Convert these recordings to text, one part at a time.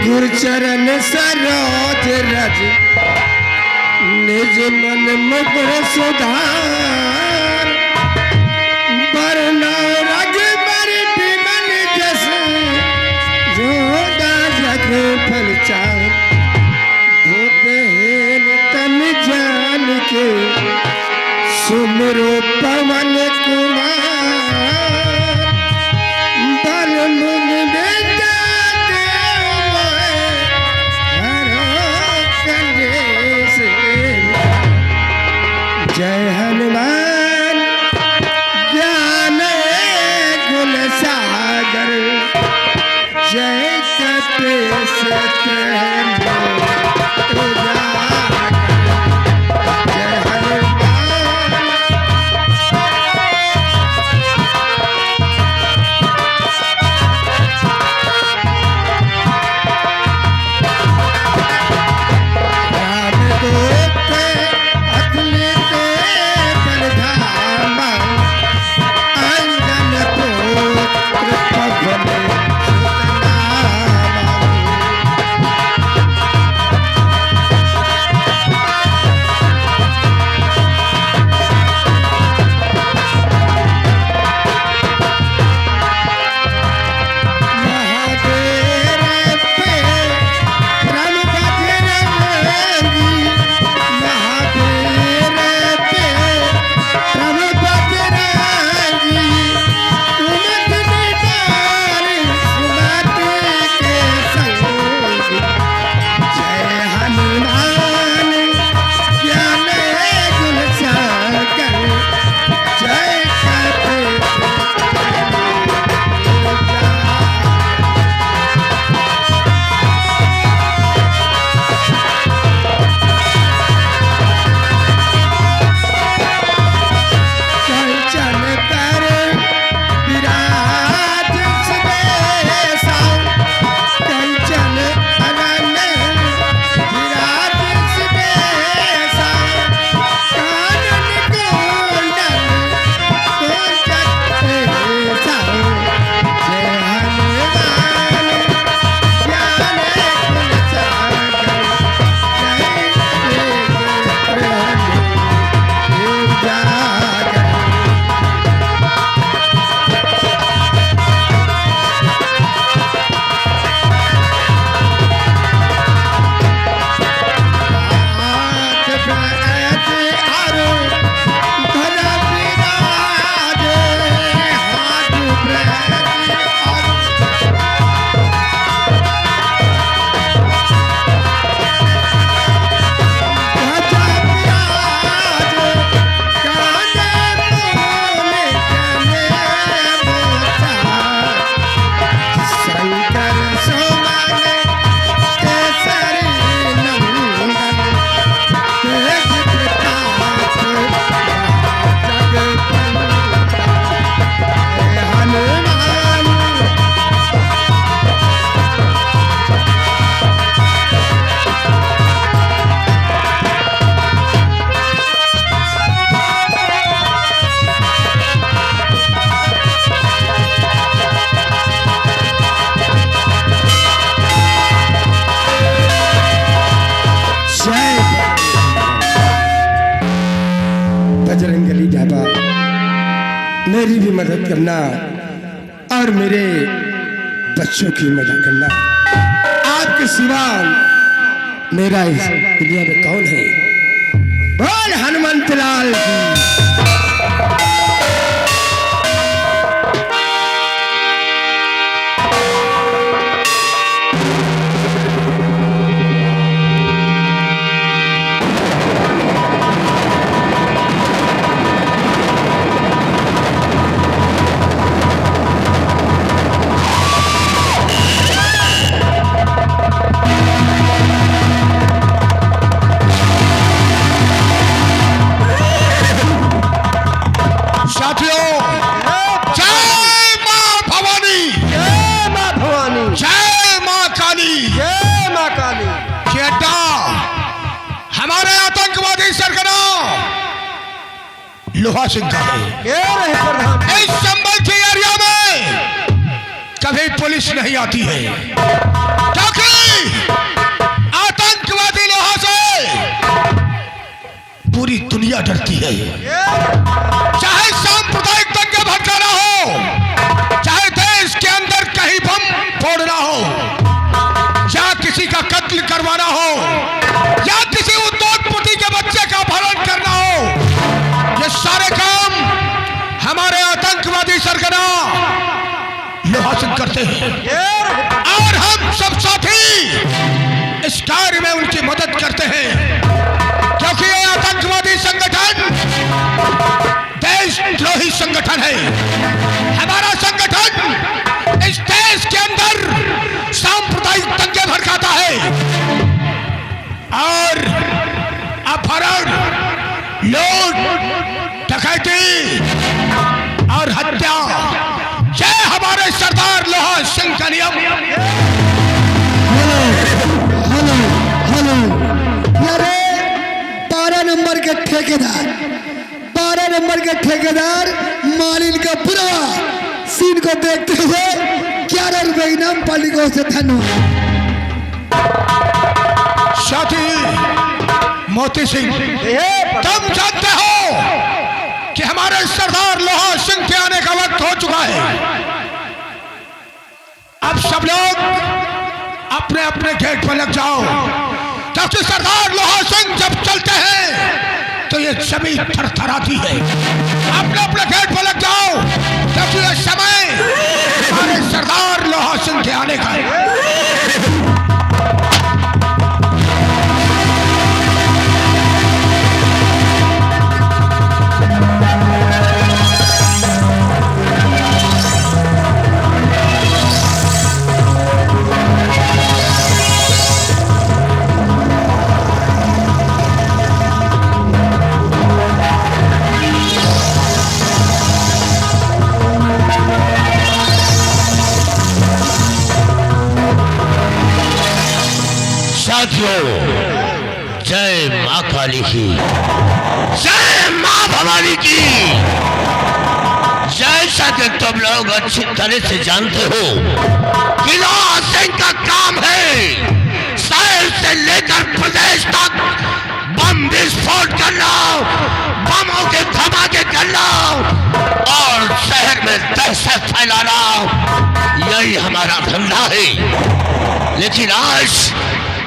गुरचरण सरोज रज निज मन मुकुर सुधार बरना रज बर मन जस जोदा जग फल चार भूतहीन तन जान के सुमरो पवन कुमार बल मुन बेटा जय हनुमान ज्ञान गुण सागर जय कपीस जय बजरंगबली ढाबा मेरी भी मदद करना और मेरे बच्चों की मदद करना। आपके सिवा मेरा इस दुनिया में कौन है? बोल हनुमंत लाल की। लोहा सिंह का है। इस संबल के एरिया में कभी पुलिस नहीं आती है क्योंकि आतंकवादी लोहा से पूरी दुनिया डरती है। चाहे सांप्रदायिक दंगे भड़काना हो, चाहे देश के अंदर कहीं बम फोड़ना हो, या किसी का कत्ल करवाना हो, या किसी उद्योगपति के बच्चे का अपहरण करना हो, ये सारे काम हमारे आतंकवादी सरगना लोहा सिंह करते हैं। और हम सब साथी इस कार्य में उनकी मदद करते हैं, क्योंकि ये आतंकवादी संगठन देशद्रोही संगठन है। हमारा संगठन इस देश के अंदर सांप्रदायिक दंगे भड़काता है और अपहरण, लूट, डकैती और हत्या, ये हमारे सरदार लोहा सिंह का नियम। हेलो यारे 12 नंबर के ठेकेदार, 12 नंबर के ठेकेदार मालिन का पूरा सीन को देखते हुए 11 रुपए इनाम पाली को से धन्यवाद। साथी मोती सिंह, तुम जानते हो कि हमारे सरदार लोहा सिंह के आने का वक्त हो चुका है। अब सब लोग अपने अपने गेट पर लग जाओ, क्योंकि सरदार लोहा सिंह जब चलते हैं तो ये जमीन थरथराती है। अपने अपने गेट पर लग जाओ, क्योंकि ये समय हमारे सरदार लोहा सिंह के आने का है। जय मां काली की, जय मां भवानी की। जैसा कि तुम लोग अच्छी तरह से जानते हो कि लोहा सिंह का काम है शहर से लेकर प्रदेश तक बम विस्फोट करना, बमों के धमाके करना और शहर में दहशत फैलाना, यही हमारा धंधा है। लेकिन आज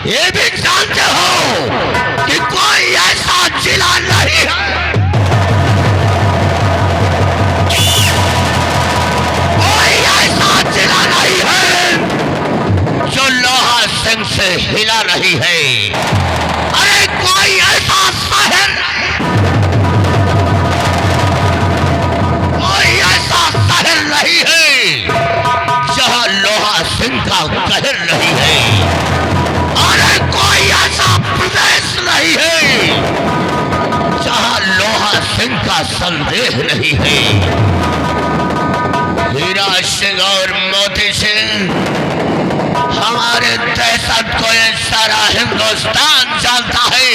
ये भी जानते हो कि कोई ऐसा जिला नहीं है, कोई ऐसा जिला नहीं है जो लोहा सिंह से हिला नहीं है। अरे कोई ऐसा शहर, कोई ऐसा शहर नहीं है जहां लोहा सिंह का कहर नहीं है। अरे कोई ऐसा प्रदेश नहीं है जहां लोहा सिंह का संदेह नहीं है। हीरा सिंह और मोती सिंह हमारे दहशत को ये सारा हिंदुस्तान जानता है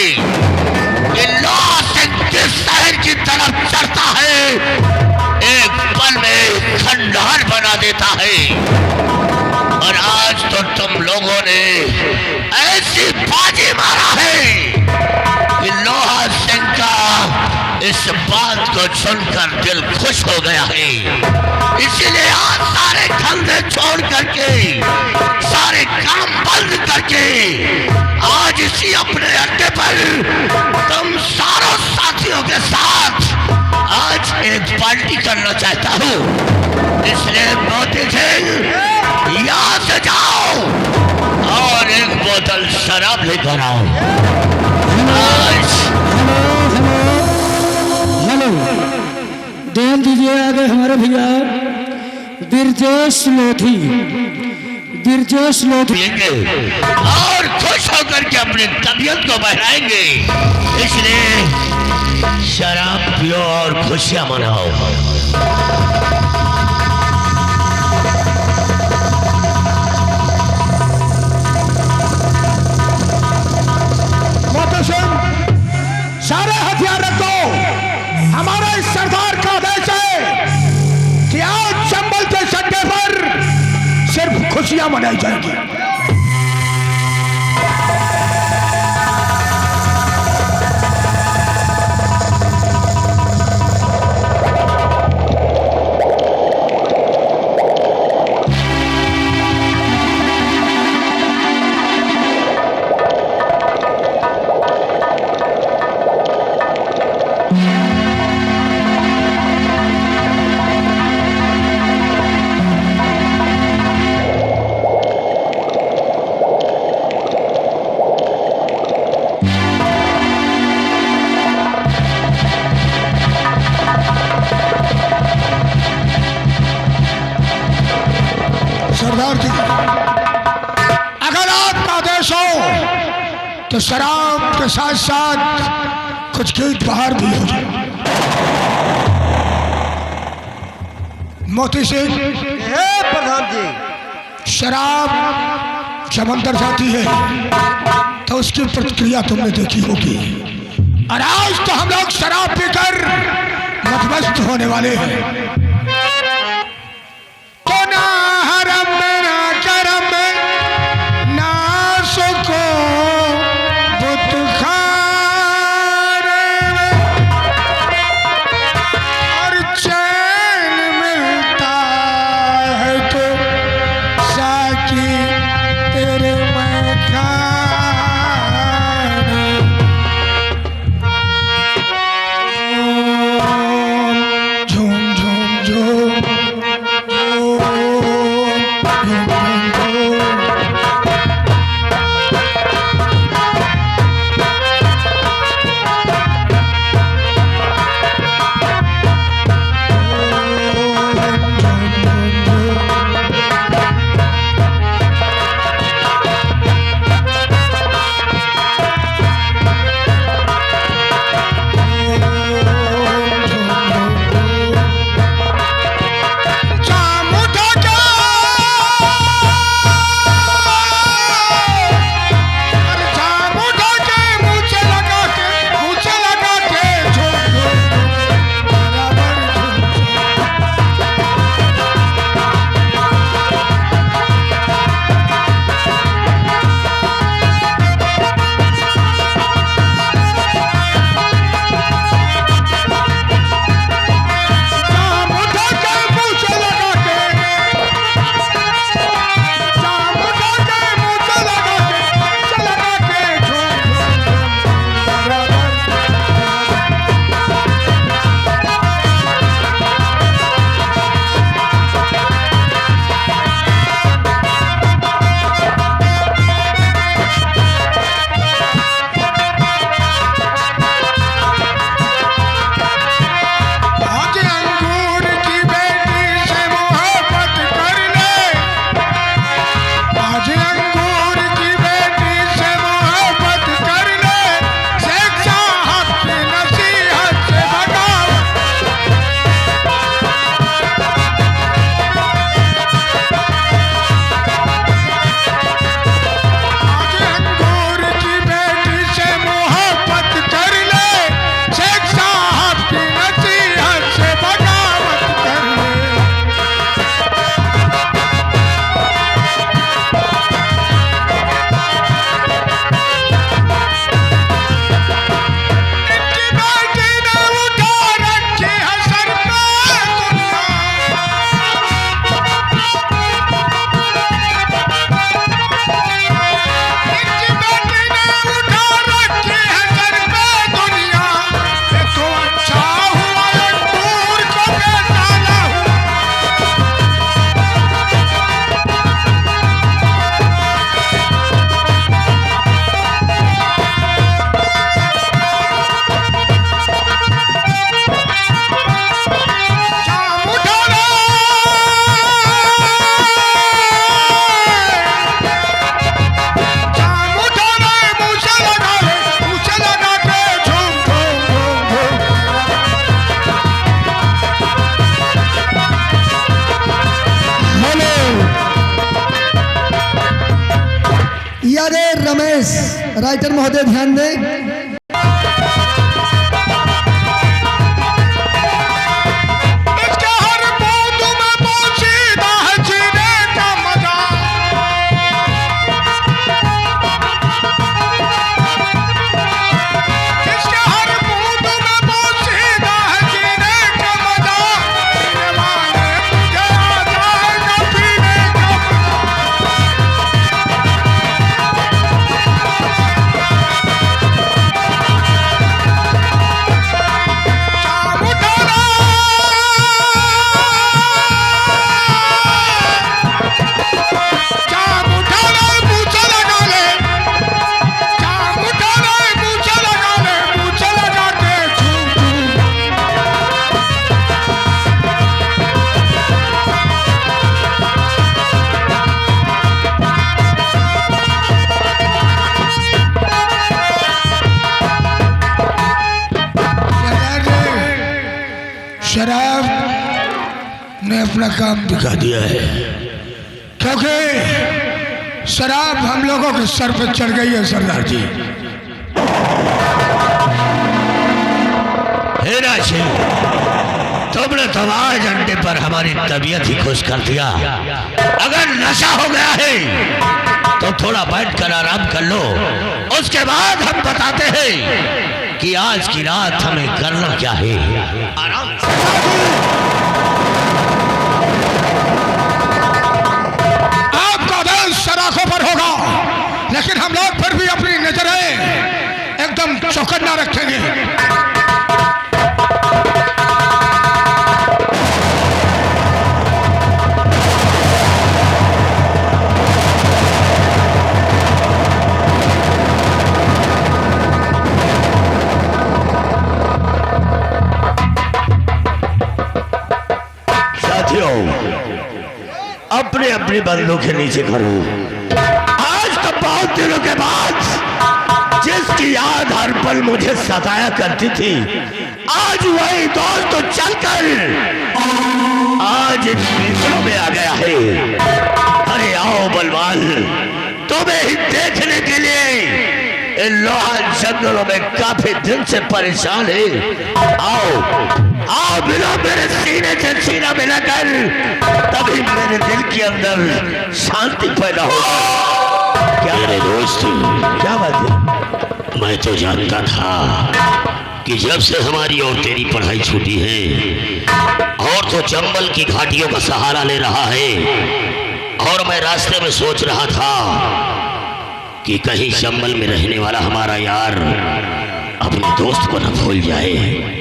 कि लोहा सिंह किस शहर की तरफ चढ़ता है, एक पल में खंडहर बना देता है। और आज तो तुम लोगों ने ऐसी बाजी मारा है कि लोहा सिंह का इस बात को सुनकर दिल खुश हो गया है। इसीलिए आज सारे धंधे छोड़ करके, सारे काम बंद करके आज इसी अपने अड्डे पर तुम सारों साथियों के साथ आज एक पार्टी करना चाहता हूँ। इसलिए मोती सिंह यहाँ से जाओ और एक बोतल शराब लेकर आओ। हेलो, ध्यान दीजिए, आगे हमारे भैया बिरजेश लोधी, बिरजेश लोधी और खुश होकर के अपनी तबीयत को बहलाएंगे। इसलिए शराब पियो और खुशियां मनाओ। सारे हथियार रखो, हमारा इस सरदार का आदेश है कि आज चंबल के सट्टे पर सिर्फ खुशियां मनाई जाएंगी। सरदार जी, अगर आपका आदेश हो तो शराब के साथ साथ कुछ गीत बाहर भी हो जाए। मोती सिंह, प्रधान जी, शराब जब अंदर जाती है तो उसकी प्रतिक्रिया तुमने देखी होगी, और आज तो हम लोग शराब पीकर मदमस्त होने वाले हैं। तो ना हरम ना करम ना सुको बुत खारे में, और चैन मिलता है तो साकी तेरे मैं खाने। झूम झूम झूम रमेश राइटर महोदय ध्यान दें। शराब ने अपना काम दिखा दिया है, क्योंकि शराब हम लोगों के सर पे चढ़ गई है सरदार जी। हेरा सिंह, तुमने तो आज अंडे पर हमारी तबीयत ही खुश कर दिया। अगर नशा हो गया है तो थोड़ा बैठकर आराम कर लो, उसके बाद हम बताते हैं कि आज की रात हमें करना क्या है। आराम से। आपका देश सराखों पर होगा, लेकिन हम लोग फिर भी अपनी नजरें एकदम चौकन्ना रखेंगे। अपने अपनी बंदूक के नीचे करो। आज तो बहुत दिनों के बाद जिसकी याद हर पल मुझे सताया करती थी, आज वही दोस्त तो चलकर आज इन मित्रों में आ गया है। अरे आओ बलवान, तुम्हें ही देखने के लिए इन लोहा जंगलों में काफी दिन से परेशान है। आओ आओ, मिलो मेरे सीने से सीना मिलाकर, तभी मेरे दिल के अंदर शांति पैदा होगी। क्या मेरे दोस्त, क्या बात है? मैं तो जानता था कि जब से हमारी और तेरी पढ़ाई छूटी है और तो चंबल की घाटियों का सहारा ले रहा है, और मैं रास्ते में सोच रहा था कि कहीं चंबल में रहने वाला हमारा यार अपने दोस्त को न भूल जाए।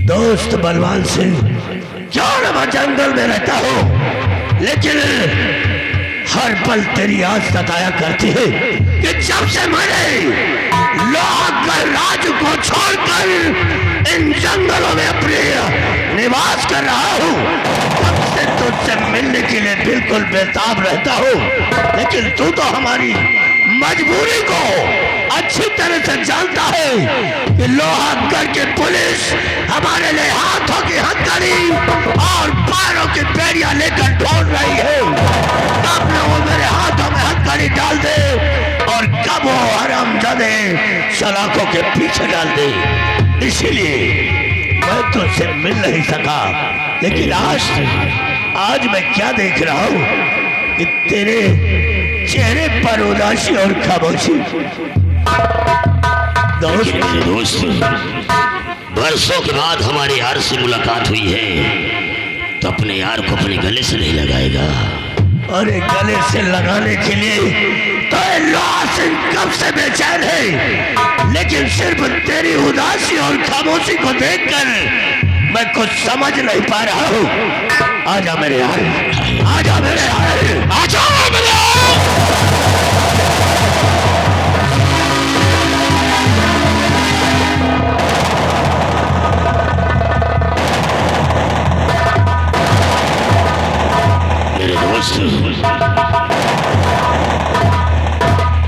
दोस्त बलवान सिंह, क्यों न मैं जंगल में रहता हूँ, लेकिन हर पल तेरी याद सताया करती है कि जब से मैंने लोहागढ़ राज को छोड़कर इन जंगलों में अपने निवास कर रहा हूँ, तब से तुझसे मिलने के लिए बिल्कुल बेताब रहता हूँ। लेकिन तू तो हमारी मजबूरी को अच्छी तरह से जानता है कि लोहागढ़ की पुलिस हमारे लिए हाथों की हथकड़ी और पैरों की बेड़ियां लेकर ढूंढ रही है। कब वो मेरे हाथों में हथकड़ी डाल दे और कब वो हरामजादे सलाखों के पीछे डाल दे, इसीलिए मैं तुझसे मिल नहीं सका। लेकिन आज मैं क्या देख रहा हूँ कि तेरे चेहरे पर उदासी और खामोशी। दोस्त, बरसों के बाद हमारे यार से मुलाकात हुई है, तो अपने यार को अपने गले से नहीं लगाएगा? अरे गले से लगाने के लिए तो कब से बेचैन है, लेकिन सिर्फ तेरी उदासी और खामोशी को देखकर मैं कुछ समझ नहीं पा रहा हूँ। आजा मेरे यार, आजा मेरे यार, आजा मेरे यार। मेरे दोस्त,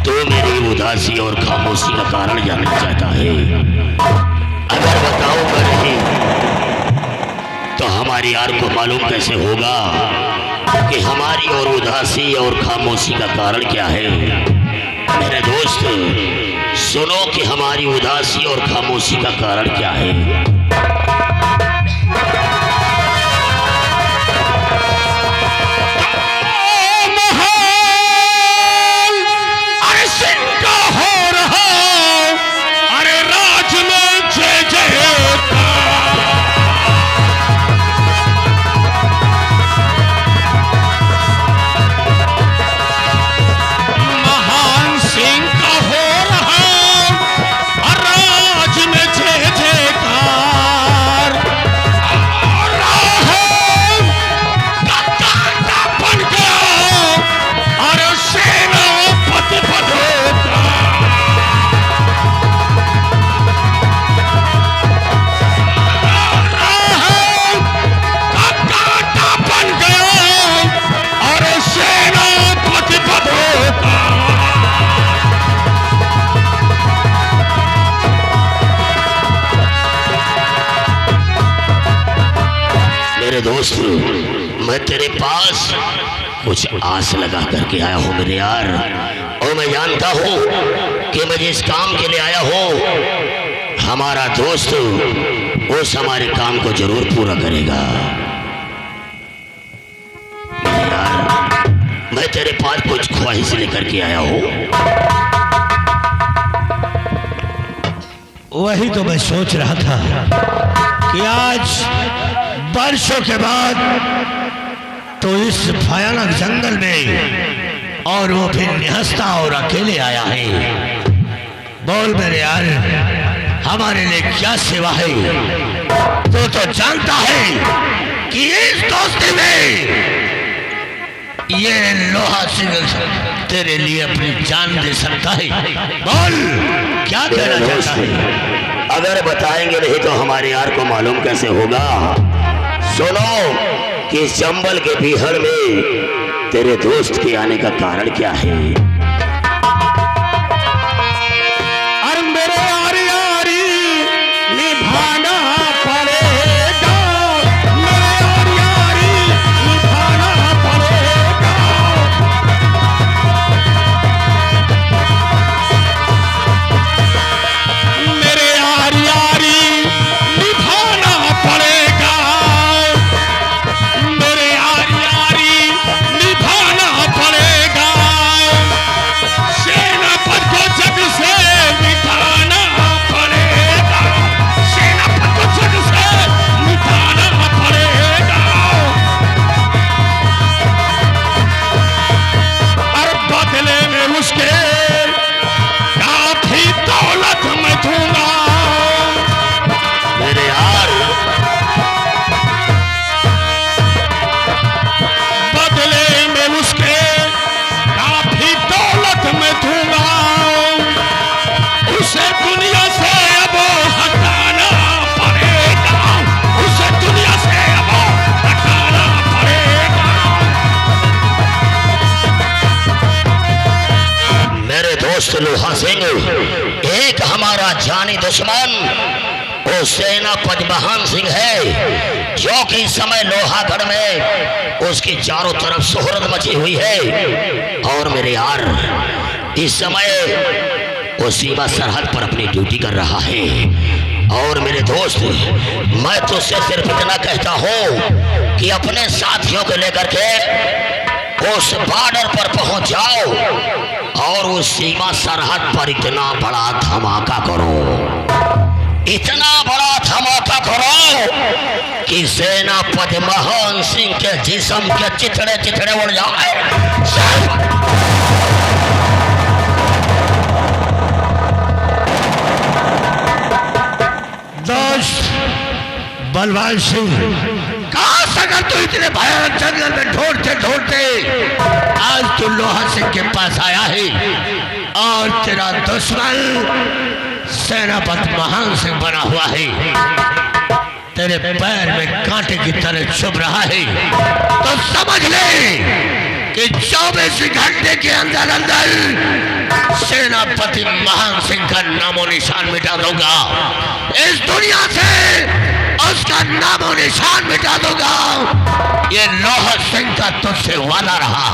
तो मेरी उदासी और खामोशी का कारण जानना चाहता है। अगर बताऊंगा नहीं तो हमारी यार को मालूम कैसे होगा कि हमारी और उदासी और खामोशी का कारण क्या है। मेरे दोस्त, सुनो कि हमारी उदासी और खामोशी का कारण क्या है। राज में जय जयकार। दोस्त, मैं तेरे पास कुछ आस लगा करके आया हूँ मेरे यार, और मैं जानता हूँ कि मैं जिस काम के लिए आया हूँ हमारा दोस्त उस हमारे काम को जरूर पूरा करेगा। मेरे यार, मैं तेरे पास कुछ ख्वाहिश लेकर के आया हूँ। वही तो मैं सोच रहा था कि आज वर्षों के बाद तो इस भयानक जंगल में, और वो भी निहस्ता और अकेले आया है। बोल मेरे यार, हमारे लिए क्या सेवा है? तो जानता है कि इस दोस्ती में ये लोहा सिंह तेरे लिए अपनी जान दे सकता है। बोल क्या कहना चाहता है? अगर बताएंगे नहीं तो हमारे यार को मालूम कैसे होगा? सुनो कि इस जंगल के बीहड़ में तेरे दोस्त के आने का कारण क्या है। और मेरे यारी यारी निभाना पड़ेगा, मेरे यारी यारी निभाना पड़ेगा। मेरे यारी यारी निभाना पड़ेगा, मेरे यारी यारी निभाना पड़ेगा। सेनापति को जग से मिटाना पड़ेगा, सेनापति को जग से मिटाना पड़ेगा। और बदले में उसके काफी दौलत मैं दूंगा। मेरे यार, बदले में उसके काफी दौलत मैं दूंगा। उसे दुनिया से अब हटाना पड़ेगा, उसे दुनिया से अब हटाना पड़ेगा। मेरे दोस्त लोहा सिंह, एक हमारा जानी दुश्मन वो सेनापति महान सिंह है, जो कि इस समय लोहागढ़ में उसकी चारों तरफ शोहरत मची हुई है। और मेरे यार, इस समय वो सीमा सरहद पर अपनी ड्यूटी कर रहा है। और मेरे दोस्त, मैं तुझसे सिर्फ इतना कहता हूँ कि अपने साथियों को लेकर के उस बॉर्डर पर पहुंच जाओ और उस सीमा सरहद पर इतना बड़ा धमाका करो, इतना बड़ा धमाका करो कि सेनापति महान सिंह के जिस्म के चिथड़े चिथड़े उड़ जाए। दोस्त बलवान सिंह, काश अगर तू इतने भयानक जंगल में ढूंढते ढूंढते आज तू लोहा सिंह के पास आया है, और तेरा दुश्मन सेनापति महान सिंह बना हुआ है, तेरे पैर में कांटे की तरह चुभ रहा है, तो समझ ले कि 24 घंटे के अंदर अंदर सेनापति महान सिंह का नामो निशान मिटा दूंगा। इस दुनिया से उसका नामो निशान मिटा दूंगा। ये लोहा सिंह का तुझसे वादा रहा।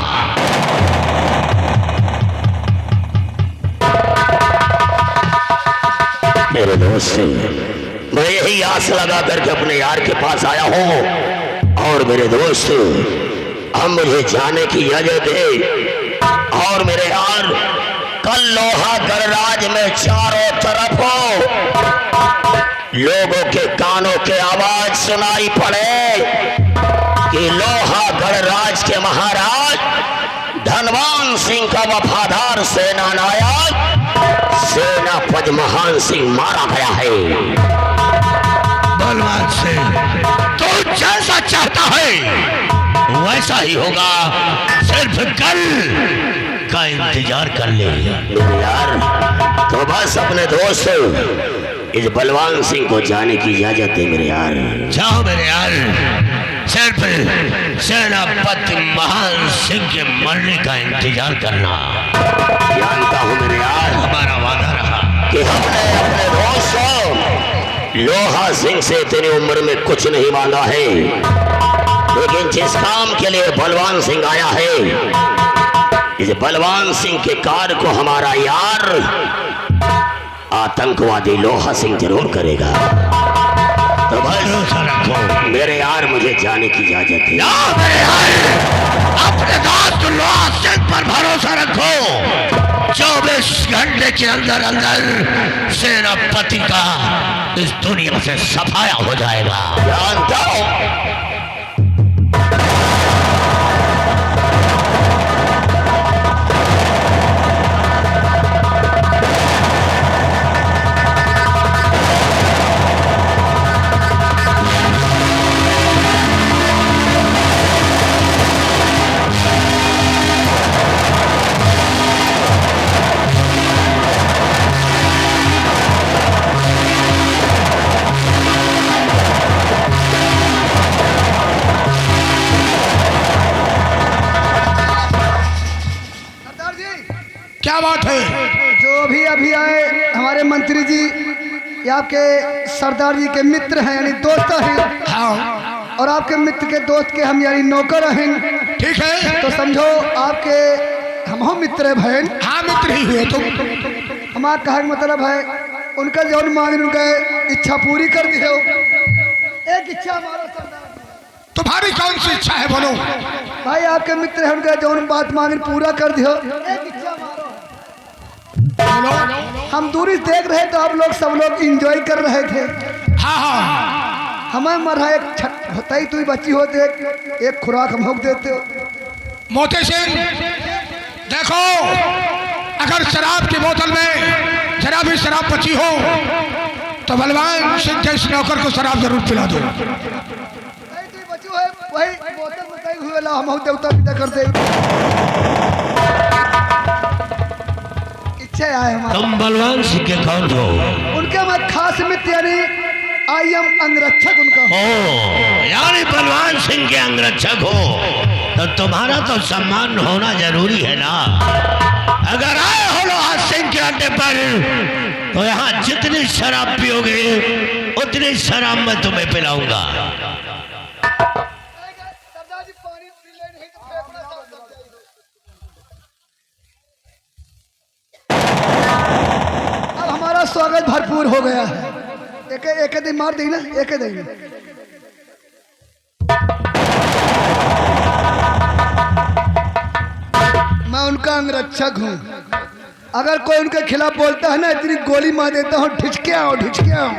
मेरे दोस्त, मैं यही आस लगा करके अपने यार के पास आया हूँ। और मेरे दोस्त, अब मुझे जाने की इजाजत दे। और मेरे यार, कल लोहागढ़ राज में चारों तरफ लोगों के कानों के आवाज सुनाई पड़े कि लोहागढ़ राज के महाराज धनवान सिंह का वफादार सेना नायक सेनापति महान सिंह मारा गया है। बलवान सिंह, तू जैसा चाहता है वैसा ही होगा, सिर्फ कल का इंतजार कर ले। मेरे यार, तो बस अपने दोस्त इस बलवान सिंह को जाने की इजाजत दे मेरे यार। जाओ मेरे यार, सिर्फ सेनापति महान सिंह के मरने का इंतजार करना। जानता हूँ मेरे यार, हमारा वादा रहा कि हमने अपने दोस्त लोहा सिंह से तेरी उम्र में कुछ नहीं मांगा है, लेकिन जिस काम के लिए बलवान सिंह आया है, इस बलवान सिंह के कार्य को हमारा यार आतंकवादी लोहा सिंह जरूर करेगा। तो भरोसा रखो मेरे यार, मुझे जाने की इजाजत है। मेरे यार, अपने दोस्त लोहा सिंह पर भरोसा रखो। 24 घंटे के अंदर अंदर सेनापति का इस दुनिया से सफाया हो जाएगा। जानता हूं क्या बात है? जो भी अभी आए हमारे मंत्री जी, ये आपके सरदार जी के मित्र हैं, यानी दोस्त हैं। हाँ। और आपके मित्र के दोस्त के हम यानी नौकर हैं। ठीक है, तो समझो आपके हम हो मित्र बहन। हाँ मित्र ही हुए तुम। हमारा कहने का मतलब है उनका जौन मांग उनका इच्छा पूरी कर दियो। एक इच्छा हमारा सरदार, तुम्हारी कौन सी इच्छा है बोलो? भाई आपके मित्र हैं, उनका जौन बात मांग पूरा कर दियो। एक इच्छा हमारा, हम दूरी से देख रहे तो आप लोग सब लोग एंजॉय कर रहे थे। हाँ हाँ, हमें मरा एक होता ही तू बच्ची होते एक खुराक हम होक देते हो। मोती सिंह देखो, अगर शराब की बोतल में जरा भी शराब बची हो तो बलवान सिंह के इस नौकर को शराब जरूर पिला दो। वही बोतल बताई हुए ला हम देवता पिता कर दे। इच्छा आए हमारे। तुम बलवान सिंह के कौन हो? उनके मैं खास मित्र यानी आई एम अंगरक्षक उनका हो। यानी बलवान सिंह के अंगरक्षक हो तो तुम्हारा तो सम्मान होना जरूरी है ना। अगर आए हो लोहा सिंह के अड्डे पर तो यहाँ जितनी शराब पियोगे उतनी शराब मैं तुम्हें पिलाऊंगा। अब हमारा स्वागत भरपूर हो गया है। एक दिन मार दी ना, एक दिन मैं उनका अंगरक्षक हूँ। अगर कोई उनके खिलाफ बोलता है ना, इतनी गोली मार देता हूँ। ढिचके आओ, ढिचके आओ।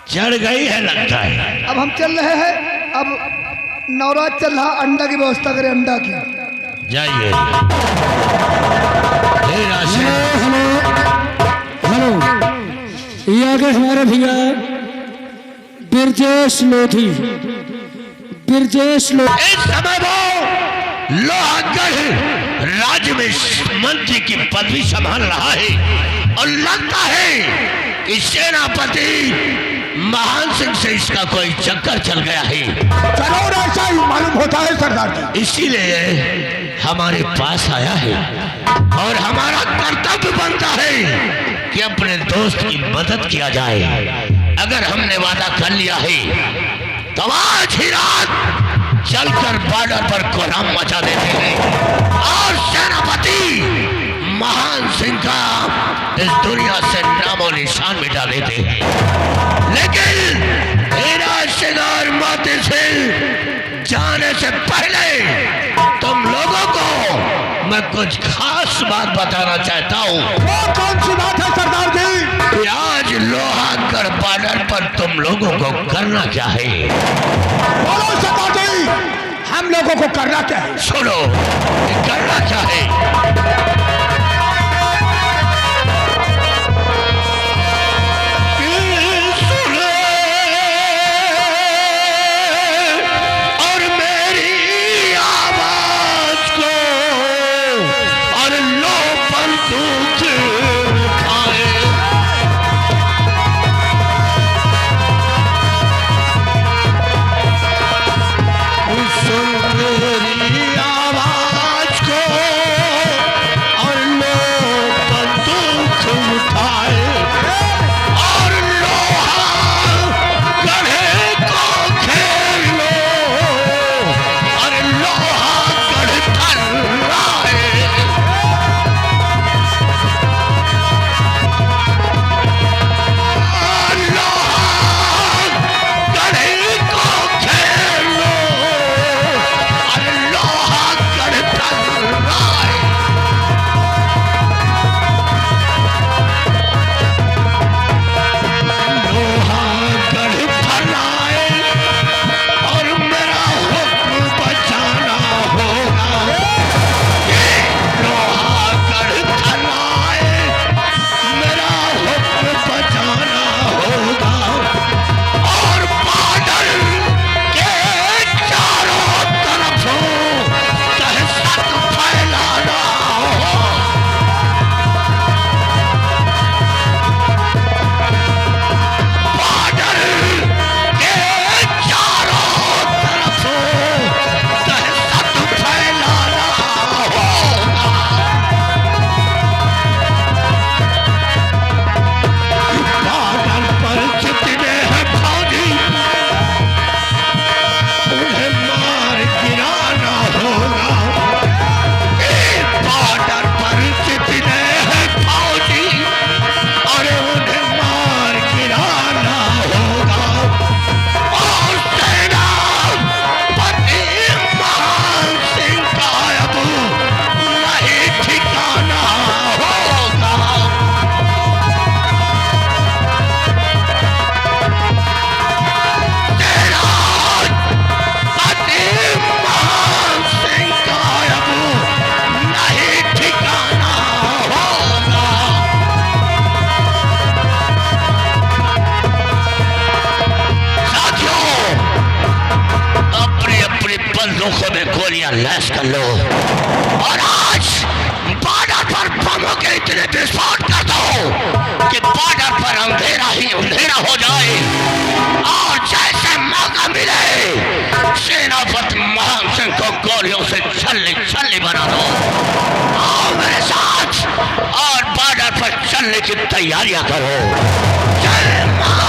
चढ़ गई है लगता है। अब हम चल रहे हैं। अब नवराज चल रहा, अंडा की व्यवस्था करें, अंडा की। जाइए। हेलो, ये आगे हमारे भैया ब्रजेश लोधी। इस समय वो लोहागढ़ राज्य में मंत्री की पदवी संभाल रहा है और लगता है कि सेनापति महान सिंह से इसका कोई चक्कर चल गया है। जरूर ऐसा ही मालूम होता है सरदार जी। इसीलिए हमारे पास आया है और हमारा कर्तव्य बनता है कि अपने दोस्त की मदद किया जाए। अगर हमने वादा कर लिया है तो आज ही रात चलकर बॉर्डर पर कोहराम मचा देते हैं और सेनापति महान सिंह का इस दुनिया से नामो निशान मिटा देते हैं। लेकिन सिंह मोती सिंह जाने से पहले तुम लोगों को मैं कुछ खास बात बताना चाहता हूँ। वो कौन सी बात है सरदार जी? कि आज लोहागढ़ बॉर्डर पर तुम लोगों को करना क्या है? बोलो सरदार जी, हम लोगों को करना क्या है? सुनो, करना क्या है? बंदूकों में गोलियां लैस कर लो और आज बॉर्डर पर बमों के इतने विस्फोट कर दो कि बॉर्डर पर अंधेरा ही अंधेरा हो जाए और जैसे मौका मिले सेनापति महान सिंह को गोलियों से छल्ली छल्ली बना दो। आओ मेरे साथ और बॉर्डर पर चलने की तैयारियां करो। जय मां